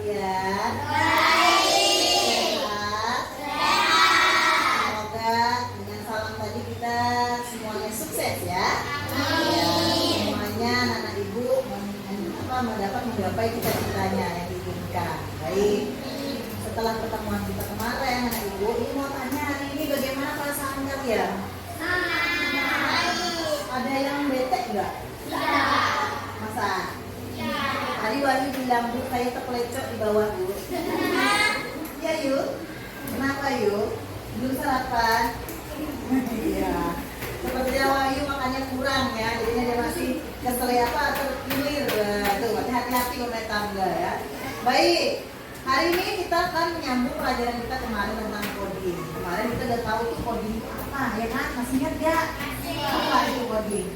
kalian? Baik. Sehat. Semoga dengan salam tadi kita semuanya sukses ya. Ya, semuanya anak ibu mendapat menggapai cita-citanya yang diinginkan. Baik. Setelah pertemuan kita kemarin, anak ibu, ini mau tanya hari ini bagaimana perasaan kalian? Ada yang bete nggak? Masa? Tadi Wahyu bilang, Bu, saya terpelecok di bawah, Bu. Ya, Yuk. Kenapa, Yuk? Belum sarapan? Iya. Sepertinya Wahyu makannya kurang ya. Jadinya dia masih kesel apa terkilir. Tuh, hati-hati rumah tangga ya. Baik. Hari ini kita akan menyambung pelajaran kita kemarin tentang coding. Kemarin kita udah tahu tuh coding itu apa, ya kan? Masih ingat nggak? Apa itu coding?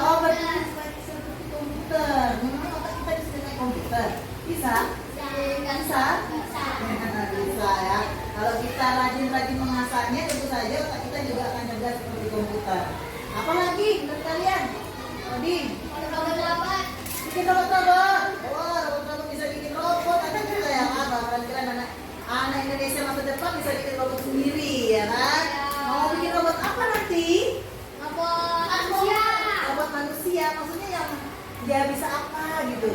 Oh, berarti seperti komputer. Memang otak kita bisa naik komputer? Bisa? Bisa? Bisa ya. Kalau kita rajin-rajin mengasahnya, tentu saja otak kita juga akan cerdas seperti komputer. Apalagi menurut kalian? Coding? Bikin robot-robot. Wah, robot-robot bisa bikin robot. Ada juga yang apa? Kira-kira anak Indonesia masa depan bisa bikin robot sendiri, ya kan? Mau bikin robot apa nanti? Robot manusia. Maksudnya yang dia bisa apa gitu?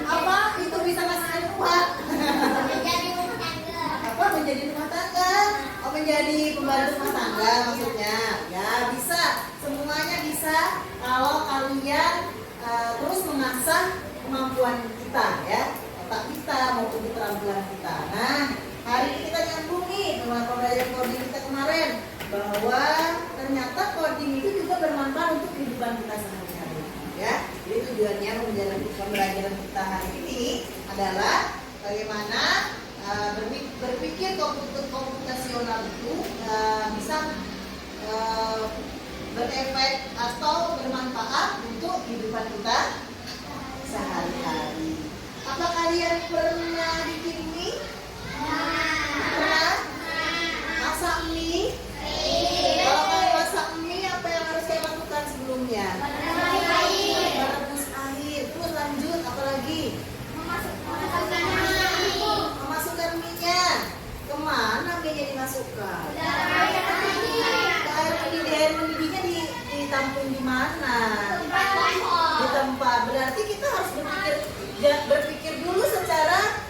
Apa? Itu bisa ngasih uang. Apa? Menjadi rumah tangga? Oh, menjadi pembantu rumah tangga maksudnya? Ya bisa. Semuanya bisa kalau kalian terus mengasah kemampuan kita ya, otak kita maupun keterampilan kita. Nah, hari ini kita nyambung nih dengan pembelajaran coding kita kemarin bahwa ternyata coding itu juga bermanfaat untuk kehidupan kita sehari-hari ya. Jadi tujuannya pembelajaran kita hari ini adalah bagaimana berpikir komputasional itu bisa berefek atau bermanfaat untuk kehidupan kita sehari-hari. Apa kalian pernah bikin mie? Pernah? Masak mie? Kalau kalian masak mie, apa yang harus saya lakukan sebelumnya? Merebus air. Terus lanjut, apa lagi? Memasukkan mie-nya. Kemana mie-nya dimasukkan? Air mendidihnya ditampung di mana? Di tempat. Berarti kita harus berpikir dulu secara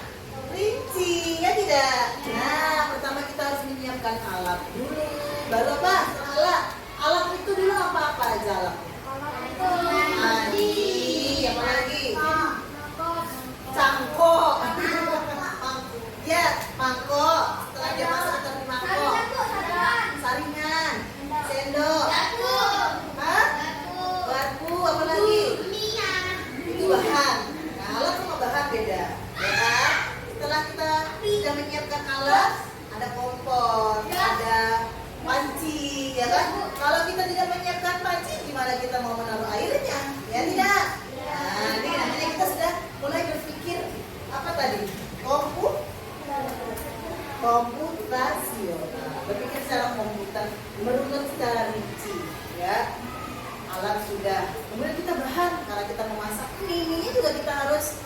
rinci, ya tidak? Nah, pertama kita harus menyiapkan alat dulu. Baru apa? Alat itu dulu apa aja alat? Apa lagi? Cangkok. Ya, mangkok. Setelah dia masak di mangkok. Saringan. Sendok. Garpu, apa lagi? Itu bahan. Nah, alat sama bahan beda. Ya kan? Setelah kita sudah menyiapkan alat, ada kompor, ada panci, ya kan? Kalau kita tidak menyiapkan panci, gimana kita mau menaruh airnya? Ya tidak? Nah, ini namanya kita sudah mulai berpikir apa tadi? Komputasional. Berpikir secara komputer, merunut secara rinci, ya. Alat sudah. Kemudian kita bahan, karena kita memasak mie juga kita harus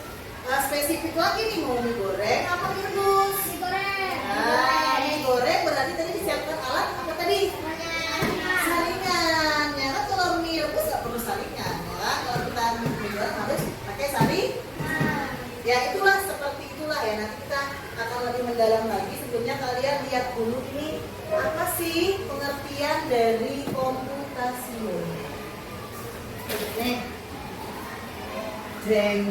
spesifik lagi nih, mau mie goreng apa mie rebus? Nah, mie goreng berarti tadi disiapkan alat apa tadi? Saringan. Ya kan kalau mie rebus nggak perlu saringan, ya. Kalau kita mie goreng harus pakai saringan. Ya itulah seperti itulah ya. Nanti kita akan lebih mendalam lagi. Sebelumnya kalian lihat dulu ini apa sih pengertian dari komputasional. Nih, jeng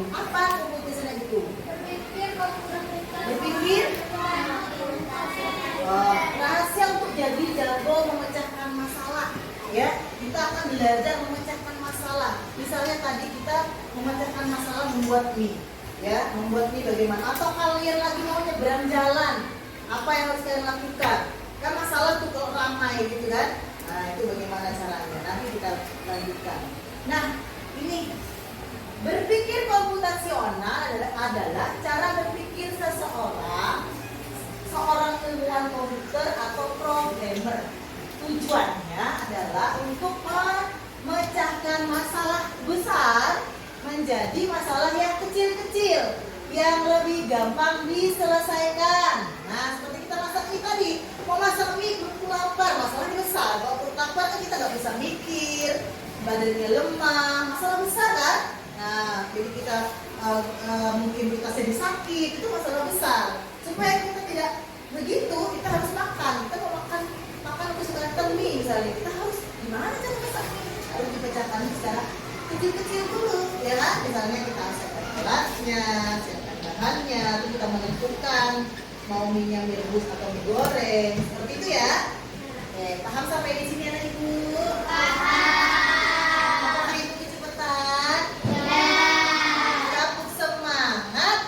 apa komputasional itu? Berpikir. Rahasia untuk jadi jago memecahkan masalah. Ya, kita akan belajar memecahkan masalah. Misalnya tadi kita memecahkan masalah membuat mie. Ya, membuat mie bagaimana? Atau kalian lagi mau nyebrang jalan, apa yang harus kalian lakukan? Kan masalah tuh kalau ramai gitu kan? Nah, itu bagaimana caranya? Nanti kita lanjutkan. Nah, ini berpikir komputasional adalah cara berpikir seorang ilmuwan komputer atau programmer. Tujuannya adalah untuk memecahkan menjadi masalah yang kecil-kecil, yang lebih gampang diselesaikan. Nah, seperti kita masak mie tadi, mau masak mie perut lapar, masalahnya besar. Kalau perut lapar kan kita nggak bisa mikir, badannya lemah, masalah besar kan? Nah, jadi kita mungkin kita sedih sakit, itu masalah besar. Supaya kita tidak begitu, kita harus makan. Kita mau makan kesukaan mie misalnya, kita harus gimana cara masak mie? Harus dipecahkan secara kecil-kecil dulu, ya kan? Misalnya kita siapkan alatnya, siapkan bahannya, terus kita menentukan mau mie rebus atau mie goreng, seperti itu ya. Oke, paham sampai di sini anak ibu? Paham. Apakah ibu kecepatan? Ya. Kapuk semangat.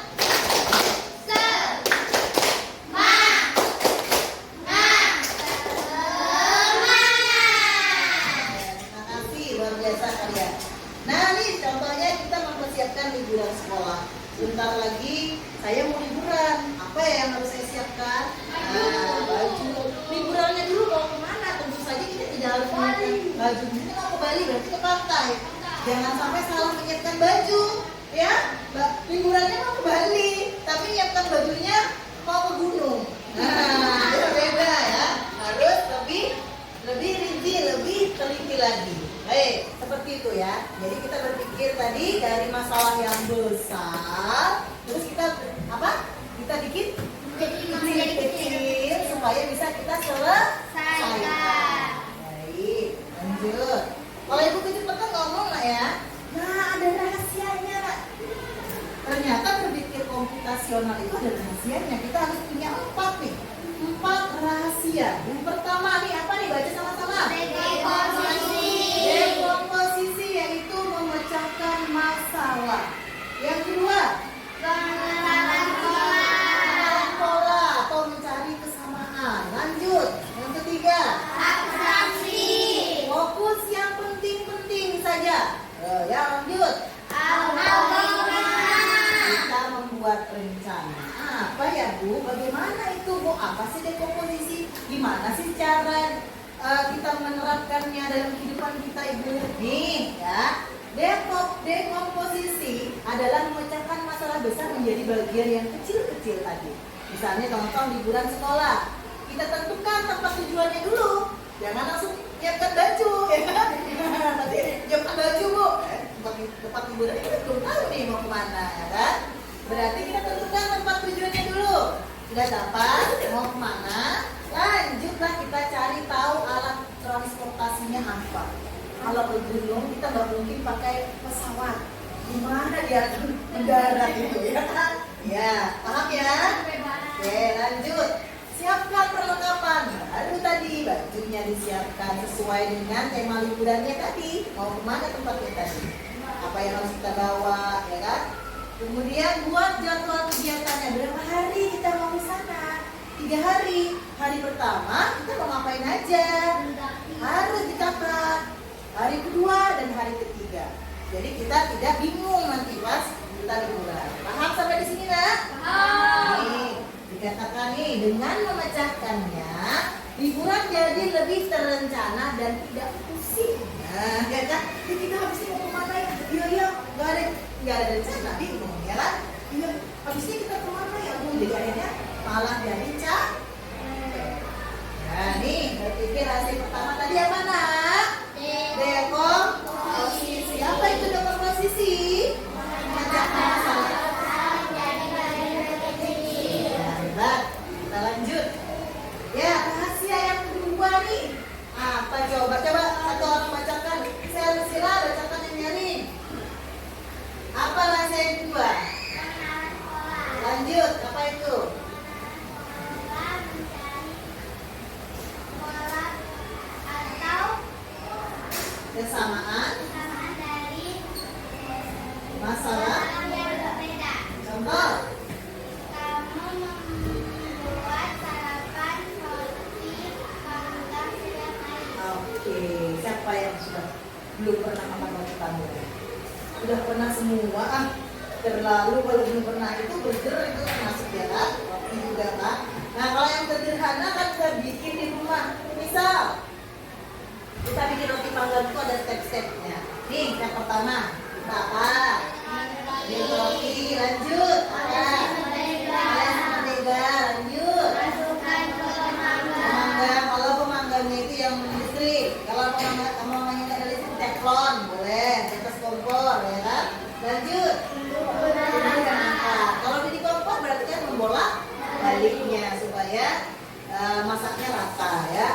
Nah nih contohnya kita mempersiapkan liburan sekolah. Sebentar lagi saya mau liburan. Apa ya yang harus saya siapkan? Nah, baju. Liburannya dulu mau kemana? Tentu saja kita tidak harus menyiapkan baju. Kita mau ke Bali berarti ke pantai. Jangan sampai salah menyiapkan baju, ya. Liburannya mau ke Bali, tapi menyiapkan bajunya mau ke gunung. Nah, itu beda ya. Harus lebih rinci, lebih teliti lagi. Baik, seperti itu ya. Jadi kita berpikir tadi dari masalah yang besar, terus kita apa? Kita bikin kecil supaya bisa kita selesaikan. Baik, lanjut. Kalau ibu kecepatan ngomong lah ya. Nah, ada rahasianya nak. Ternyata berpikir komputasional itu ada rahasianya. Kita harus punya 4 nih. 4 rahasia. Yang pertama nih apa nih? Baca sama-sama. Dekomposisi yaitu memecahkan masalah. Yang kedua, pengenalan pola atau mencari kesamaan. Lanjut. Yang ketiga, abstraksi. Fokus yang penting-penting saja. Yang lanjut. Kita membuat rencana. Apa ya Bu? Bagaimana itu Bu? Apa sih dekomposisi? Gimana sih cara kita menerapkannya dalam kehidupan kita Ibu? Nih ya, dekomposisi adalah memecahkan masalah besar menjadi bagian yang kecil-kecil tadi. Misalnya contoh liburan sekolah, kita tentukan tempat tujuannya dulu, jangan langsung siapkan baju, ya kan? Nanti siapkan baju Bu, tempat liburan kita belum tahu nih mau kemana, ya kan? Berarti kita tentukan tempat tujuannya dulu. Sudah dapat mau kemana? Lanjutlah kita cari tahu alat transportasinya apa. Kalau ke gunung kita nggak mungkin pakai pesawat. Gimana dia mendarat itu ya kan? Ya, paham ya? Oke, lanjut. Siapkan perlengkapan. Baru tadi bajunya disiapkan sesuai dengan tema liburannya tadi. Mau kemana tempatnya tadi? Apa yang harus kita bawa, ya kan? Kemudian buat jadwal kegiatannya. Berapa hari kita mau ke sana? 3 hari. Hari pertama kita mau ngapain aja? Harus dicatat. Hari kedua dan hari ketiga. Jadi kita tidak bingung nanti pas kita liburan. Paham sampai di sini nak? Paham. Nih, dikatakan nih dengan memecahkannya, liburan jadi lebih terencana dan tidak pusing. Nah, ya kan? Jadi kita habisnya mau kemana ya? Iya, nggak ada rencana, bingung ya kan? Iya, habisnya kita kemana ya? Jadi akhirnya malah jadi capek. Nah, nih berpikir hasil pertama tadi apa nak? Dekomposisi. Apa itu dekomposisi? Memecahkan masalah. Nah, kita lanjut. Ya, rahasia yang kedua nih. Apa coba satu orang bacakan. Sila bacakan yang nyari. Apa rahasia yang kedua? Lanjut, apa itu? Kesamaan dari masalah yang berbeda. Contoh, kamu membuat sarapan roti panggang setiap hari. Oke, siapa yang sudah belum pernah makan roti panggang? Sudah pernah semua? Terlalu kalau belum pernah itu burger itu termasuk ya kan? Roti juga kan? Nah kalau yang sederhana kan kita bikin di rumah. Misal kita bikin roti panggang itu ada step-stepnya. Nih, yang pertama Apa? Roti. Lanjut. Apa? Mentega. Lanjut. Pemanggang. Kalau pemanggangnya itu yang listrik. Kalau pemanggangnya nggak ada listrik, teflon boleh. Di atas kompor, ya kan? Lanjut. Kalau di kompor berarti kan membolak baliknya supaya masaknya rata ya.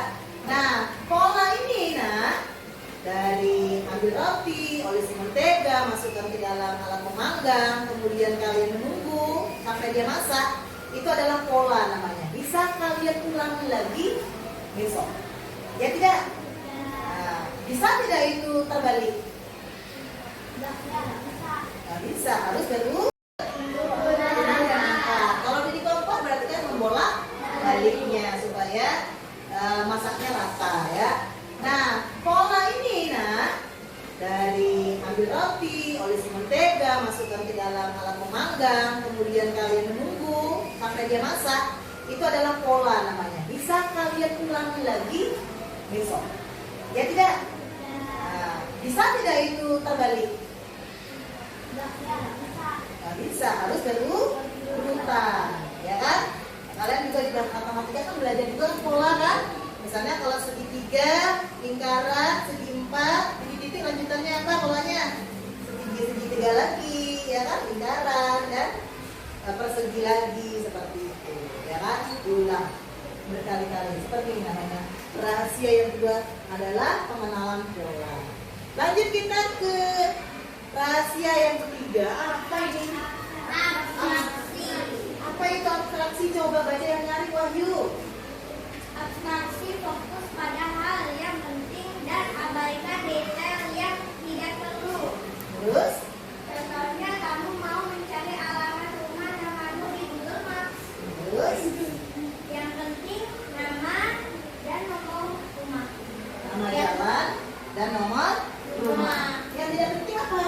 Nah, pola ini dari ambil roti, olesi mentega, masukkan ke dalam alat pemanggang, kemudian kalian menunggu sampai dia masak. Itu adalah pola namanya. Bisa kalian ulangi lagi besok. Ya tidak? Nah, bisa tidak itu terbalik? Nggak bisa, harus berulang. Kalau di kompor berarti kan membolak baliknya supaya masaknya rata ya. Nah, pola ini dari ambil roti, olesi mentega, masukkan ke dalam alat pemanggang, kemudian kalian menunggu sampai dia masak. Itu adalah pola namanya. Bisa kalian ulangi lagi besok. Ya tidak? Nah, bisa tidak itu terbalik? Nggak bisa, harus berurutan, ya kan? Kalian juga di matematika kan belajar juga pola kan? Misalnya kalau segitiga, lingkaran, segi empat, titik-titik lanjutannya apa polanya? Segitiga lagi, ya kan? Lingkaran dan persegi lagi seperti itu, ya kan? Ulang berkali-kali seperti ini namanya. Rahasia yang kedua adalah pengenalan pola. Lanjut kita ke rahasia yang ketiga. Apa ini? Apa itu abstraksi? Coba baca yang nyari Wahyu. Abstraksi fokus pada hal yang penting dan abaikan detail yang tidak perlu. Terus? Contohnya kamu mau mencari alamat rumah kamu di Google Maps. Terus? Yang penting nama dan nomor rumah. Nama jalan dan nomor rumah. Yang tidak penting apa?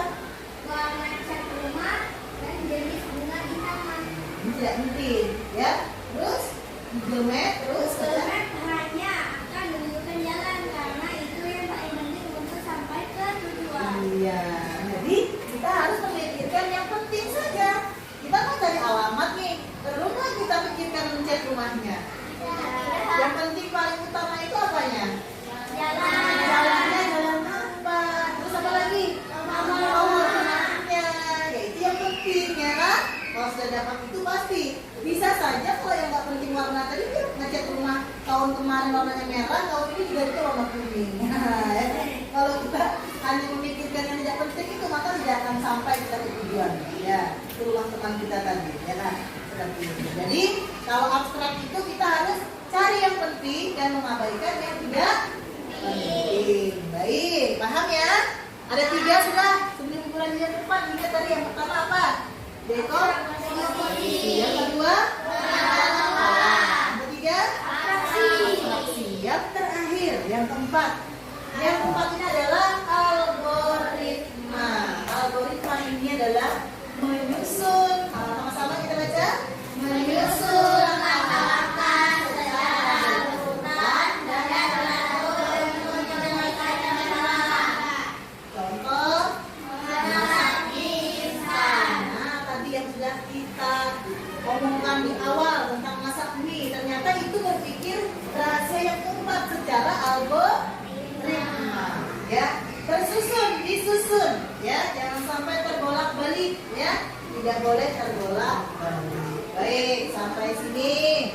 Warna cat rumah dan jenis bunga di taman. Ini tidak penting, ya. Terus? Google Map, terus? Google Map hanya akan menunjukkan jalan karena itu yang paling penting untuk sampai ke tujuan. Iya, jadi kita harus memikirkan yang penting saja. Kita mau cari alamat nih, terus lah kita pikirkan mencet rumahnya. Yang penting paling utama itu apanya? Jalannya jalan apa? Terus apa lagi? Nomor rumahnya. Ya itu yang penting ya kan? Kalau sudah dapat itu pasti bisa saja kalau yang nggak penting warna tadi dia ngecat rumah tahun kemarin warnanya merah, tahun ini juga itu warna kuning. Kalau kita hanya memikirkan yang tidak penting itu maka tidak akan sampai kita ke tujuan. Ya, itu ulang teman kita tadi, ya kan? Seperti itu. Jadi kalau abstrak itu kita harus cari yang penting dan mengabaikan yang tidak penting. Baik, paham ya? Ada 3 sudah sebelum bulan yang depan. Lihat tadi yang pertama apa? Dekomposisi. Yang kedua? Yang ketiga? Abstraksi. Yang terakhir, yang keempat. Yang keempat ini adalah algoritma. Algoritma ini adalah menyusun. Sama-sama kita baca. Menyusun langkah-langkah secara berurutan dan contoh masak instan. Nah, tadi yang sudah kita omongkan di awal tentang masak mie, ternyata itu berpikir rahasia yang keempat secara algoritma, ya. Tersusun, disusun, ya. Jangan sampai terbolak-balik, ya. Tidak boleh terbolak-balik. Baik, sampai sini.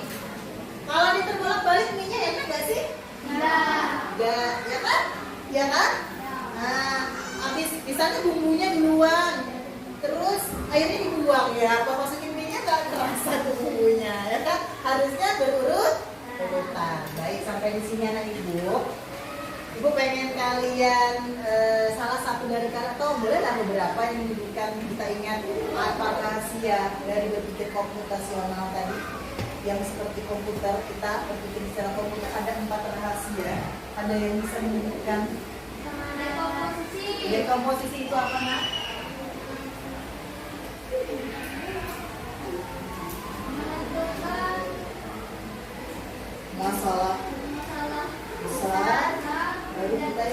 Kalau diterbolak-balik mie-nya enak gak sih? Enggak, ya kan? Ya kan? Nah, habis misalnya bumbunya duluan, terus airnya dibuang ya. Kalau masukin mie-nya nggak terasa tuh bumbunya, ya kan? Harusnya berurutan. Baik, sampai di sini anak ibu. Ibu pengen kalian salah satu dari atau boleh lah beberapa yang menyebutkan kita ingat apa rahasia dari berpikir komputasional tadi, yang seperti komputer kita berpikir secara komputer ada 4 rahasia. Ada yang bisa menyebutkan? Dekomposisi itu apa nak? Masalah besar baru kita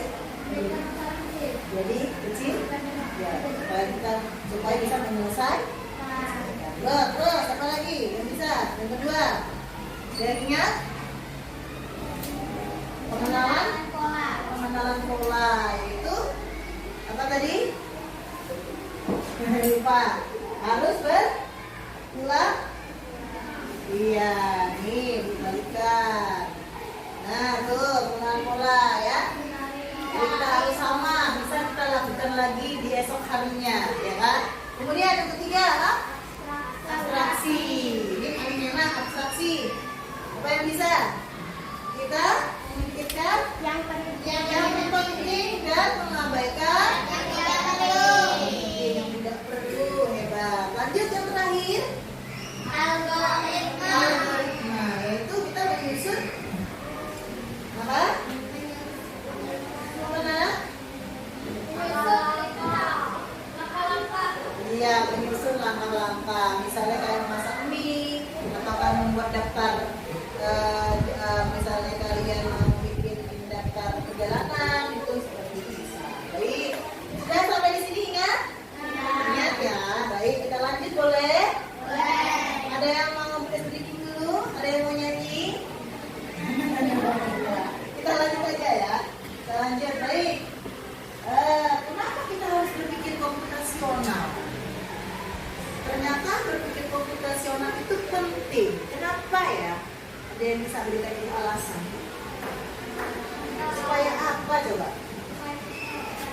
jadi kecil ya, supaya bisa menyelesaikan. Terus apa lagi yang bisa? Yang kedua, yang ingat pengenalan pola itu apa tadi? Lupa. Harus berulang. Iya, nih dibalikan. Nah tuh pengenalan pola ya. Jadi kita harus sama, bisa kita lakukan lagi di esok harinya, ya kan? Kemudian yang ketiga, abstraksi. Ini paling enak, abstraksi. Apa yang bisa? Kita memikirkan yang penting dan mengabaikan yang tidak perlu. Hebat. Lanjut yang terakhir, algoritma. Yaitu kita menyusun apa? Iya, menyusun langkah-langkah. Misalnya kayak memasak mie, atau kan membuat daftar. Misalnya kalian mau bikin daftar perjalanan, itu seperti itu bisa. Baik, sudah sampai di sini ingat? Ingat ya. Baik, kita lanjut boleh? Ada yang mau sedikit dulu? Ada yang mau nyanyi? Kita lanjut aja ya. Kita lanjut. Baik. Kenapa kita harus berpikir komputasional? Ternyata berpikir komputasional itu penting. Kenapa ya? Ada yang bisa berikan alasan? Supaya apa coba?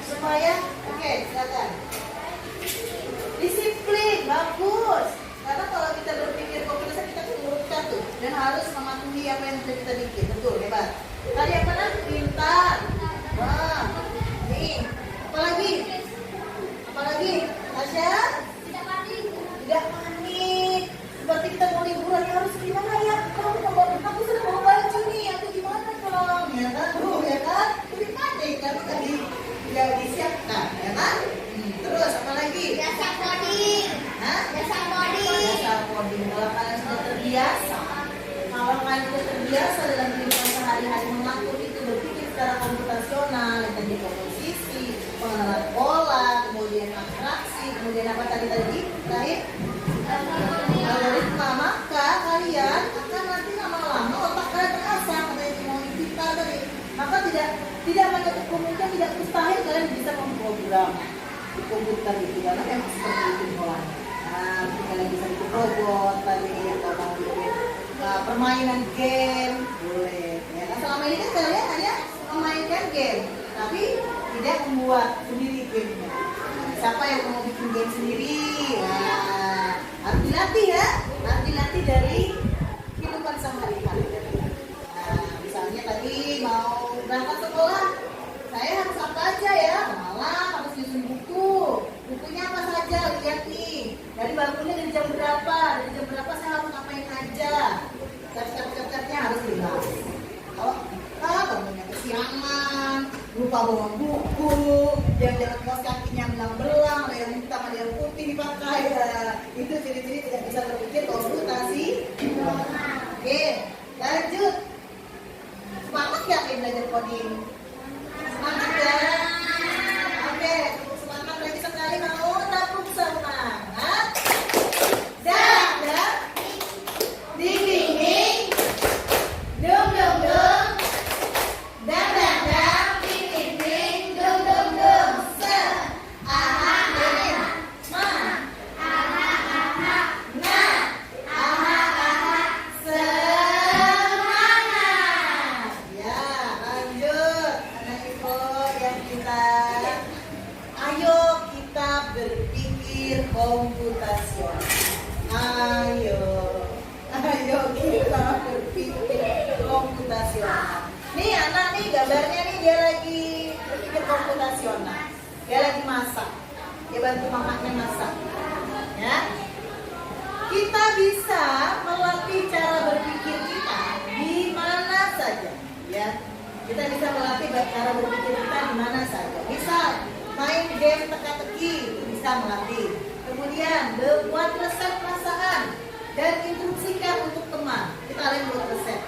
Supaya, oke, silakan. Disiplin, bagus. Karena kalau kita berpikir komputasi kita urutkan tuh dan harus mematuhi apa yang sudah kita bikin. Betul, hebat. Tadi yang mana? Pintar. Wah, nih. Apalagi? Tasya? Tidak panik. Seperti kita mau liburan harus gimana ya? Aku sudah bawa baju nih. Atau gimana dong? Ya kan? Ya kan? Lebih panik karena tadi tidak disiapkan, ya kan? Terus apalagi? Dasar coding. Kalau kalian sudah terbiasa, dalam kehidupan sehari-hari melakukan itu berpikir secara komputasional, yang tadi komposisi, pengenalan pola, kemudian abstraksi, kemudian apa tadi terakhir algoritma, maka kalian akan nanti lama-lama otak kalian terasah, katanya mau pintar tadi, maka tidak menutup kemungkinan, tidak mustahil kalian bisa memprogram di komputer itu karena memang seperti itu polanya. Nah, kalian bisa bikin robot tadi atau mau bikin permainan game boleh. Ya kan selama ini kan kalian hanya memainkan game, tapi tidak membuat sendiri gamenya. Siapa yang mau bikin game sendiri? Nah, harus dilatih ya, harus dilatih dari kehidupan sehari-hari. Nah, misalnya tadi mau berangkat sekolah, saya harus apa aja ya? Malam harus nyusun bukunya apa saja, lihat nih. Dari bangunnya dari jam berapa saya harus ngapain aja. Cap-capnya harus jelas. Kalau bangunnya kesiangan, lupa bawa buku, jangan kaos kakinya belang-belang, ada yang hitam, ada yang putih dipakai. Itu ciri-ciri tidak bisa berpikir komputasi. Oke, lanjut. Semangat ya belajar coding? Semangat ya. Oke, semangat lagi sekali, mau tepuk semangat. Dah. Ding ding ding. Dum dum dum. Dang dang dang. Ding ding ding. Dum dum dum. Se. Aha aha. Ma. Aha aha. Na. Aha aha. Semangat. Ya, lanjut. Anak ibu yang pintar. Ayo kita berpikir komputasional. Ayo kita berpikir komputasional. Nih anak nih gambarnya nih dia lagi berpikir komputasional. Dia lagi masak. Dia bantu mamanya masak. Ya. Kita bisa melatih cara berpikir kita di mana saja. Ya. Kita bisa melatih cara berpikir kita di mana saja. Misal main game teka-teki itu bisa melatih. Kemudian buat resep masakan dan instruksikan untuk teman. Kita kalian buat resep,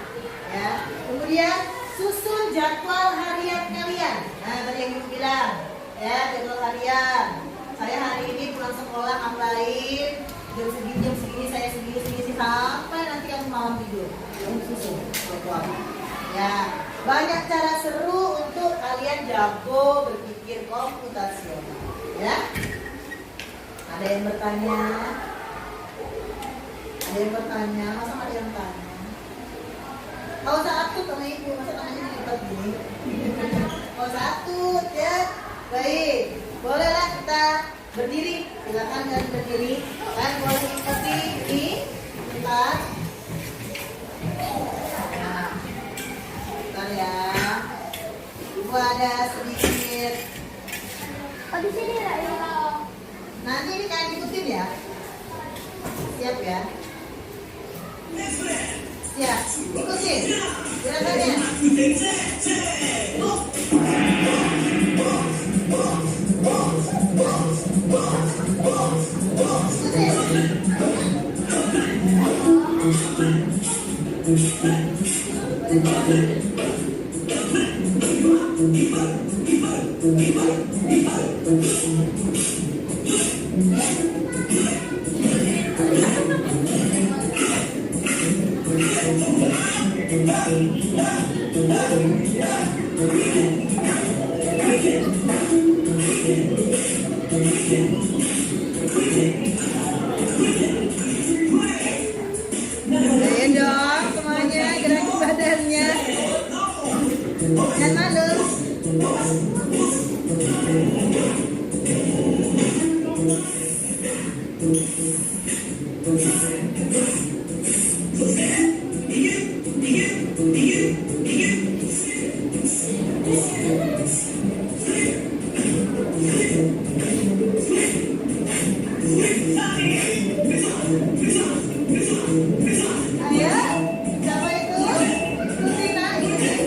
ya. Kemudian susun jadwal harian kalian. Nah, tadi yang ibu bilang, Ya, jadwal harian. Saya hari ini pulang sekolah ngapain? Jam segini saya segini sampai nanti kamu malam tidur. Kamu susu. Ya, banyak cara seru untuk kalian jago berpikir komputasional. Ya. Ada yang bertanya? Ada yang bertanya? Masa ada yang tanya? Kalau satu sama ibu, masa tangannya dilipat gini? Kalau satu, ya. Baik, bolehlah kita berdiri. Silakan kalian berdiri. Dan boleh ikuti ini. Bentar. Nah, bentar ya. Ibu ada sedikit. Oh, di sini lah ya. Nanti ini kalian ikutin ya. Siap ya. Siap. Ikutin. Gerakannya. Ayo dong semuanya gerakin badannya. Jangan malu. Ayo, siapa itu? Ikutin ah, ikutin.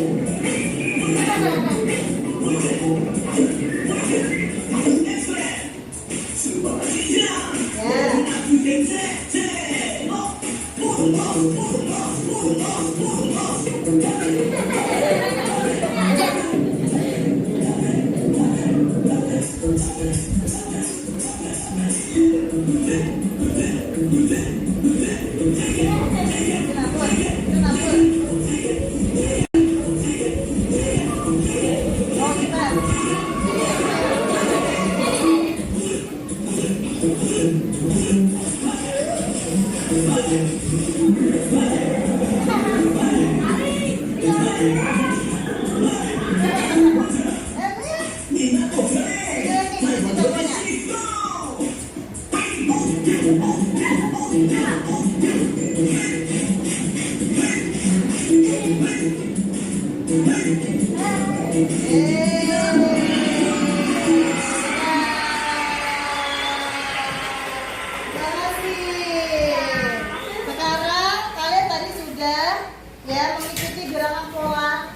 Sekarang kalian tadi sudah ya mengikuti gerakan pola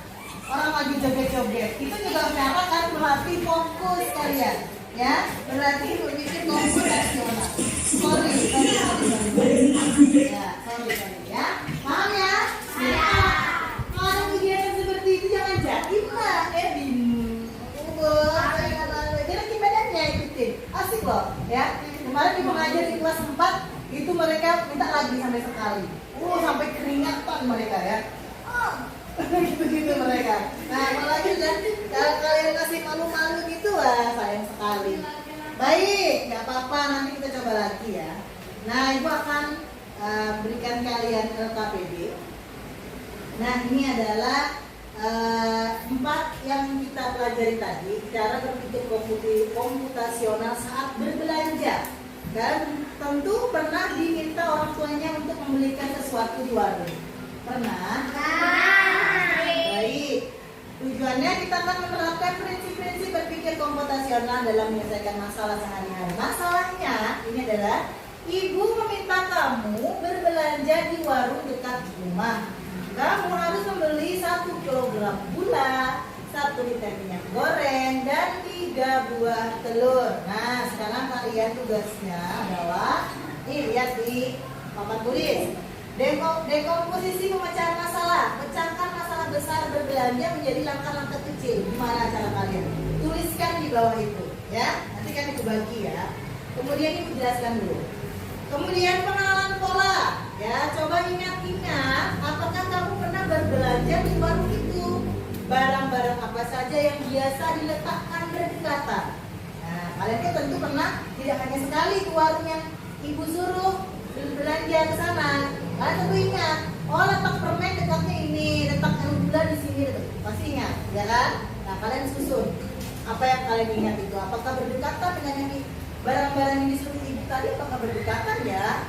orang lagi joget-joget. Itu juga cara kan melatih fokus kalian, ya, berarti berpikir komputasional. Sorry. Ya, sorry ya. Paham ya? Ya. Kalau kegiatan seperti itu jangan jadi lah, bingung. Gerakin badannya ikutin, asik loh, ya. Kemarin ibu ngajar di kelas 4 itu mereka minta lagi sampai sekali. Sampai keringatan mereka ya. Gitu-gitu mereka. Nah, kalau lagi kalau kalian kasih malu-malu gitu lah, sayang sekali. Baik, nggak apa-apa, nanti kita coba lagi ya. Nah, ibu akan berikan kalian LKPD. Nah, ini adalah 4 yang kita pelajari tadi, cara berpikir komputasional saat berbelanja. Dan tentu pernah diminta orang tuanya untuk membelikan sesuatu di warung. Pernah? Baik. Tujuannya kita akan menerapkan prinsip-prinsip berpikir komputasional dalam menyelesaikan masalah sehari-hari. Masalahnya ini adalah ibu meminta kamu berbelanja di warung dekat rumah. Kamu harus membeli 1 kilogram gula, 1 liter minyak goreng, dan 3 buah telur. Nah, sekarang kalian tugasnya adalah, lihat di papan tulis. Dekomposisi pemecahan masalah. Pecahkan masalah besar berbelanja menjadi langkah-langkah kecil. Gimana cara kalian? Tuliskan di bawah itu, ya. Nanti kan itu bagi ya. Kemudian ini jelaskan dulu. Kemudian pengenalan pola, ya. Coba ingat-ingat, apakah kamu pernah berbelanja di warung itu? Barang-barang apa saja yang biasa diletakkan berdekatan? Nah, kalian kan tentu pernah tidak hanya sekali ke warung yang ibu suruh belanja ke sana. Kalian tentu ingat, oh letak permen dekatnya ini, letak gula di sini, pasti ingat, ya kan? Nah, kalian susun apa yang kalian ingat itu. Apakah berdekatan dengan yang barang-barang yang disuruh ibu tadi? Apakah berdekatan ya?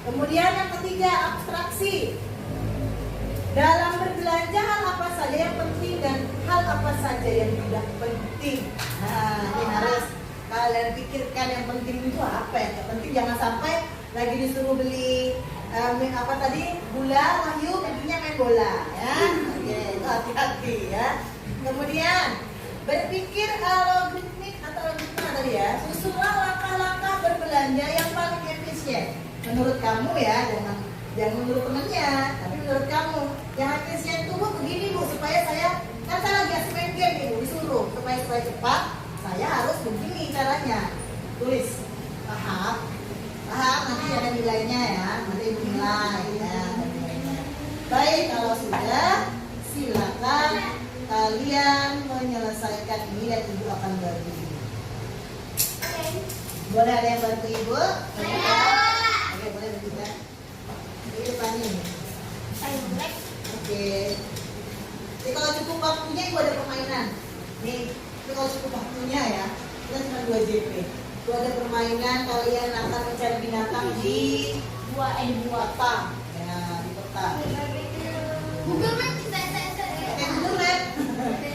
Kemudian yang ketiga, abstraksi. Dalam berbelanja hal apa saja yang penting dan hal apa saja yang tidak penting. Nah, ini harus kalian pikirkan yang penting itu apa ya? Yang penting jangan sampai lagi disuruh beli apa tadi gula, Wahyu perginya main bola, ya. Oke, itu hati-hati ya. Kemudian berpikir algoritmik atau algoritma tadi ya. Susunlah langkah-langkah berbelanja yang paling efisien menurut kamu ya, jangan menurut temennya, tapi menurut kamu yang efisien itu bu begini bu, supaya saya kan saya lagi asik main game ibu disuruh supaya cepat saya harus begini caranya. Tulis, paham nanti ada nilainya ya, nanti ibu nilai ya. Baik, kalau sudah silakan kalian menyelesaikan ini dan ibu akan bantu. Boleh ada yang bantu ibu? Oke, boleh bantu ya. Ini depan ini. Oke. Jadi kalau cukup waktunya ibu ada permainan. Nih, ini kalau cukup waktunya ya, kita cuma 2 JP. Itu ada permainan, kalian akan mencari binatang di dua tang, ya di peta. Google Map bisa. Google Map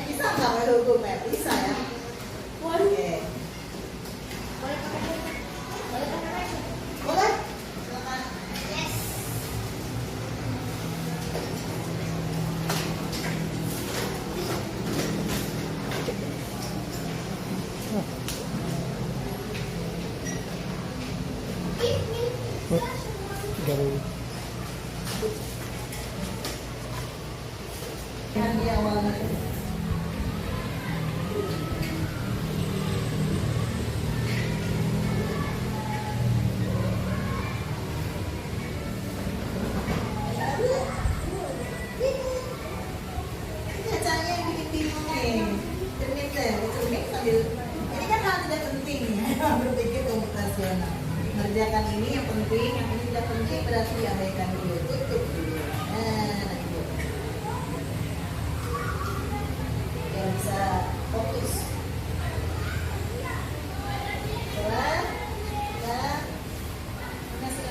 bisa nggak pakai Google Map? Bisa ya. Oke. Boleh? Silakan. Yes. Yang di awalnya. Caranya yang bikin bingung nih. Cermin deh, cermin sambil. Ini kan hal tidak penting ya. Berpikir komputasional. Mengerjakan ini yang penting, yang ini tidak penting berarti diabaikan dulu. Tutup dulu. Nah, itu. Biar bisa fokus. Jalan, jalan. Masih.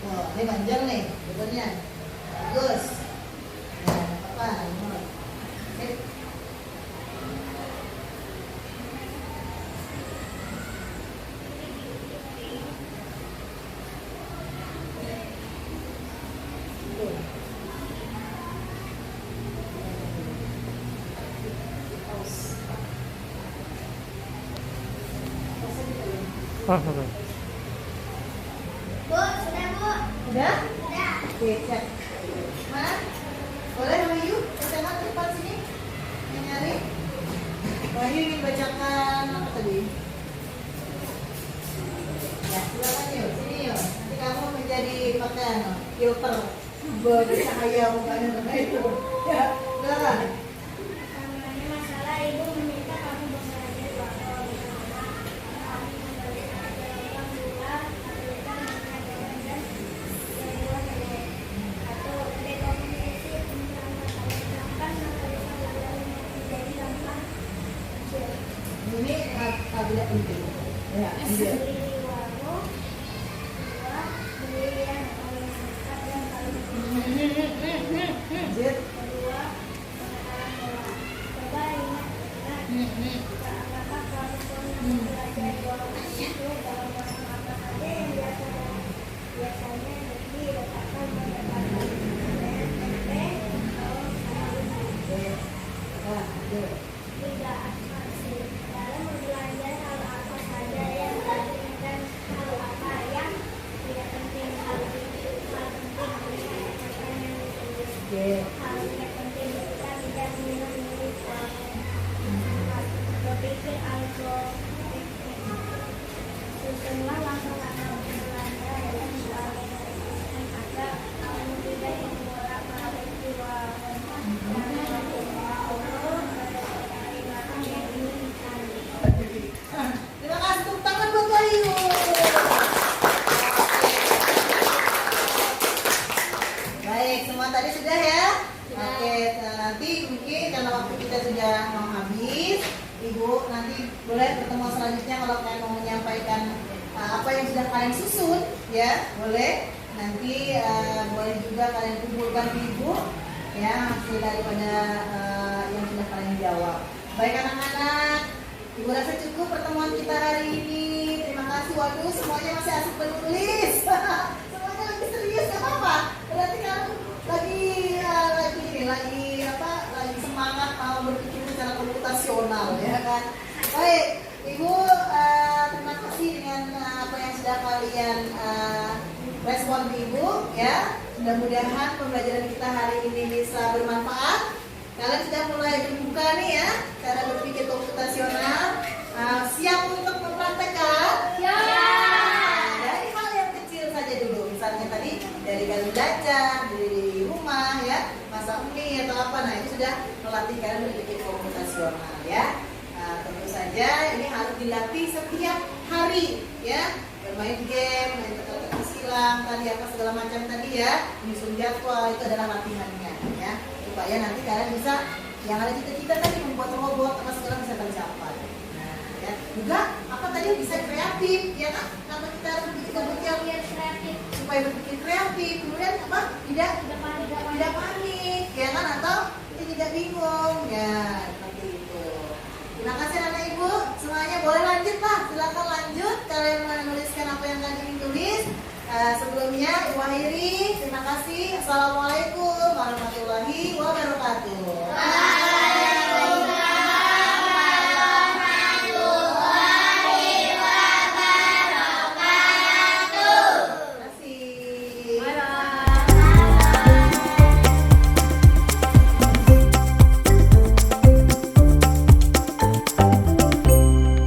Oh, ini panjang nih, betulnya. Bagus. Nah, apa? Sip. Tuh. Pause. Pause dulu. Oke. Bu, sudah bu. Udah? Sudah. Oke, cek. Mana? Boleh Wahyu? Bacakan depan sini. Yang nyari. Wahyu ingin bacakan apa tadi? Ya, silakan yuk. Sini yuk. Nanti kamu menjadi pakai filter bercahaya mukanya seperti itu. Ya, silakan. Namanya masalah ibu meminta kamu berbelanja di warung bersama. Kami membelikan beberapa gula, belikan makanan dan buah telur. Atau rekomendasi tentang makanan gampang makanan menjadi gampang kecil. Ini tidak penting. Ya, ambil. Beli di warung, dua beli yang paling dekat dan paling Lanjut. kedua pengetahuan bola. Coba ingat apakah kamu pernah belajar bola itu dalam warung apa saja yang biasanya diletakkan berdekatan dengan tempe atau sama Oke. Nah, lanjut. tiga abstraksi dalam berbelanja hal apa Oke. hal yang penting kita tidak minum berpikir alkohol semua langsung belanja dan agar kamu tidak mengulang peristiwa Terima kasih, tepuk tangan buat Wahyu. Baik, semua tadi sudah ya? Oke, nah nanti mungkin karena waktu kita sudah mau habis, Ibu nanti boleh pertemuan selanjutnya kalau kalian mau menyampaikan apa yang sudah kalian susun, ya boleh. Nanti boleh juga kalian kumpulkan ke Ibu, ya hasil daripada yang sudah kalian jawab. Baik anak-anak, Ibu rasa cukup pertemuan kita hari ini. Terima kasih. Waduh, semuanya masih asik menulis. Semuanya lagi serius, gak apa-apa. Berarti kamu lagi semangat mau berpikir secara komputasional, ya kan? Baik, Ibu terima kasih dengan apa yang sudah kalian respon ke Ibu, ya. Mudah-mudahan pembelajaran kita hari ini bisa bermanfaat. Kalian sudah mulai terbuka nih ya, cara berpikir komputasional. Siap untuk mempraktekkan? Ya. Dari hal yang kecil saja dulu, misalnya tadi dari gali belajar, dari rumah ya, masak mie atau apa. Nah itu sudah melatih kalian berpikir komputasional ya. Tentu saja ini harus dilatih setiap hari ya. Bermain game, main teka-teki silang, tadi apa segala macam tadi ya, menyusun jadwal itu adalah latihannya ya. Supaya nanti kalian bisa yang ada cita-cita tadi membuat robot apa segala bisa tercapai. Nah, ya. Juga apa tadi bisa kreatif ya kan? Kenapa kita harus berpikir kreatif supaya berpikir kreatif, kemudian apa? Tidak panik ya kan? Atau tidak bingung ya seperti itu. Terima kasih anak ibu, semuanya boleh lanjut lah, silakan lanjut. Kalian menuliskan apa yang kalian ingin tulis. Sebelumnya Ibu akhiri, terima kasih. Assalamualaikum warahmatullahi wabarakatuh.